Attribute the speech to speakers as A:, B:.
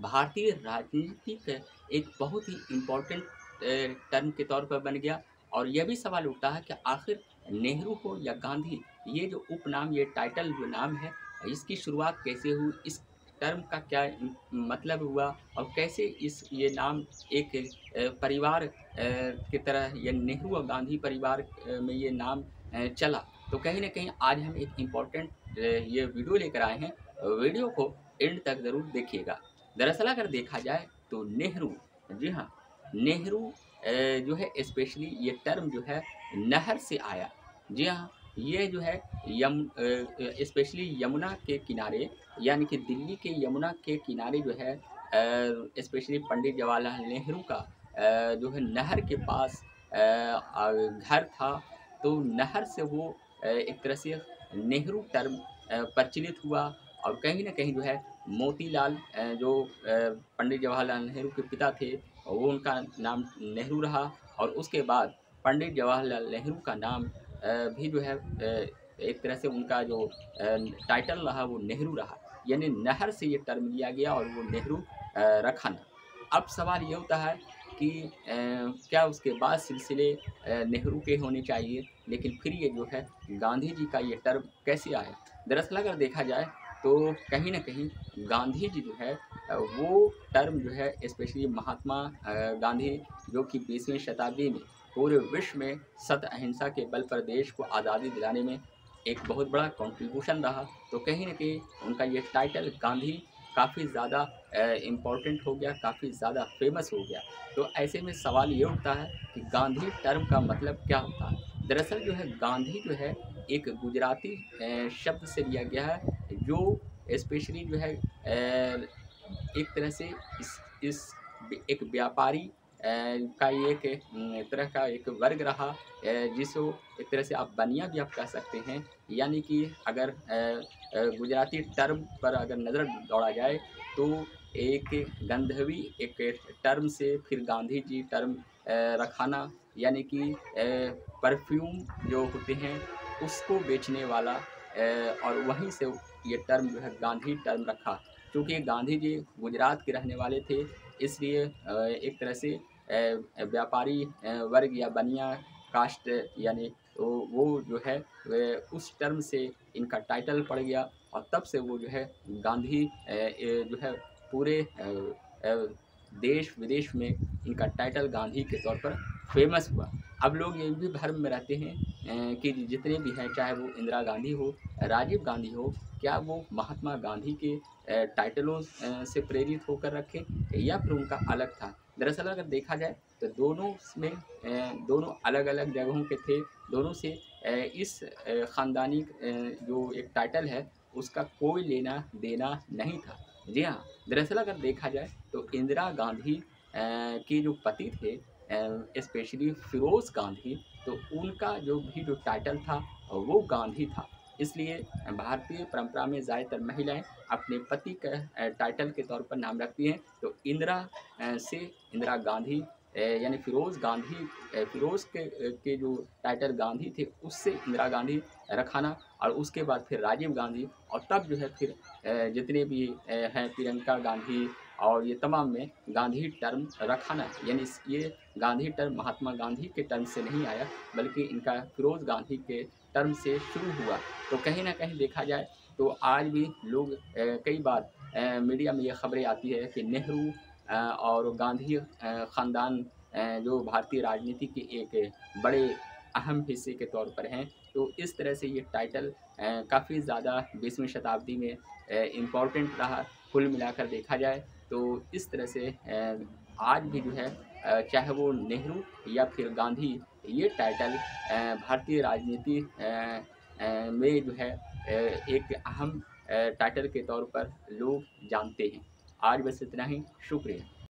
A: भारतीय राजनीति का एक बहुत ही इम्पोर्टेंट टर्म के तौर पर बन गया। और यह भी सवाल उठता है कि आखिर नेहरू हो या गांधी, ये जो उपनाम, ये टाइटल जो नाम है, इसकी शुरुआत कैसे हुई, इस टर्म का क्या मतलब हुआ, और कैसे इस ये नाम एक परिवार की तरह, ये नेहरू और गांधी परिवार में ये नाम चला। तो कहीं ना कहीं आज हम एक इम्पोर्टेंट ये वीडियो लेकर आए हैं। वीडियो को एंड तक ज़रूर देखिएगा। दरअसल अगर देखा जाए तो नेहरू, जी हाँ, नेहरू जो है स्पेशली ये टर्म जो है नहर से आया। जी हाँ, ये जो है स्पेशली यमुना के किनारे, यानी कि दिल्ली के यमुना के किनारे जो है स्पेशली पंडित जवाहरलाल नेहरू का जो है नहर के पास घर था। तो नहर से वो एक तरह से नेहरू टर्म प्रचलित हुआ। और कहीं न कहीं जो है मोतीलाल जो पंडित जवाहरलाल नेहरू के पिता थे, वो उनका नाम नेहरू रहा। और उसके बाद पंडित जवाहरलाल नेहरू का नाम भी जो है एक तरह से उनका जो टाइटल रहा वो नेहरू रहा। यानी नहर से ये टर्म लिया गया और वो नेहरू रखा ना। अब सवाल ये होता है कि क्या उसके बाद सिलसिले नेहरू के होने चाहिए, लेकिन फिर ये जो है गांधी जी का ये टर्म कैसे आया? दरअसल अगर देखा जाए तो कहीं न कहीं गांधी जी जो है वो टर्म जो है स्पेशली महात्मा गांधी, जो कि 20वीं शताब्दी में पूरे विश्व में सत्य अहिंसा के बल पर देश को आज़ादी दिलाने में एक बहुत बड़ा कंट्रीब्यूशन रहा। तो कहीं न कहीं उनका ये टाइटल गांधी काफ़ी ज़्यादा इम्पोर्टेंट हो गया, काफ़ी ज़्यादा फेमस हो गया। तो ऐसे में सवाल ये उठता है कि गांधी टर्म का मतलब क्या होता है? दरअसल जो है गांधी जो है एक गुजराती शब्द से लिया गया है, जो स्पेशली जो है एक तरह से इस एक व्यापारी का ये एक तरह का एक वर्ग रहा, जिसको एक तरह से आप बनिया भी आप कह सकते हैं। यानी कि अगर गुजराती टर्म पर अगर नज़र दौड़ा जाए तो एक गंधर्वी एक टर्म से फिर गांधी जी टर्म रखाना, यानी कि परफ्यूम जो होते हैं उसको बेचने वाला, और वहीं से ये टर्म जो है गांधी टर्म रखा। चूँकि गांधी जी गुजरात के रहने वाले थे, इसलिए एक तरह से व्यापारी वर्ग या बनिया कास्ट, यानी वो जो है उस टर्म से इनका टाइटल पड़ गया। और तब से वो जो है गांधी जो है पूरे देश विदेश में इनका टाइटल गांधी के तौर पर फेमस हुआ। अब लोग ये भी भ्रम में रहते हैं कि जितने भी हैं, चाहे वो इंदिरा गांधी हो, राजीव गांधी हो, क्या वो महात्मा गांधी के टाइटलों से प्रेरित होकर रखे, या फिर उनका अलग था? दरअसल अगर देखा जाए तो दोनों में दोनों अलग-अलग जगहों के थे। दोनों से इस ख़ानदानी जो एक टाइटल है उसका कोई लेना-देना नहीं था। जी हाँ, दरअसल अगर देखा जाए तो इंदिरा गांधी के जो पति थे स्पेशली फ़िरोज़ गांधी, तो उनका जो भी जो टाइटल था वो गांधी था। इसलिए भारतीय परंपरा में ज़्यादातर महिलाएँ अपने पति का टाइटल के तौर पर नाम रखती हैं। तो इंदिरा से इंदिरा गांधी, यानी फ़िरोज़ गांधी, फ़िरोज़ के जो टाइटल गांधी थे उससे इंदिरा गांधी रखाना। और उसके बाद फिर राजीव गांधी, और तब जो है फिर जितने भी हैं प्रियंका गांधी, और ये तमाम में गांधी टर्म रखाना। यानी ये गांधी टर्म महात्मा गांधी के टर्म से नहीं आया, बल्कि इनका फ़िरोज़ गांधी के टर्म से शुरू हुआ। तो कहीं न कहीं देखा जाए तो आज भी लोग कई बार मीडिया में ये खबरें आती है कि नेहरू और गांधी ख़ानदान जो भारतीय राजनीति के एक बड़े अहम हिस्से के तौर पर हैं। तो इस तरह से ये टाइटल काफ़ी ज़्यादा 20वीं शताब्दी में इम्पोर्टेंट रहा। कुल मिलाकर देखा जाए तो इस तरह से आज भी जो है चाहे वो नेहरू या फिर गांधी, ये टाइटल भारतीय राजनीति में जो है एक अहम टाइटल के तौर पर लोग जानते हैं। आज बस इतना ही, शुक्रिया।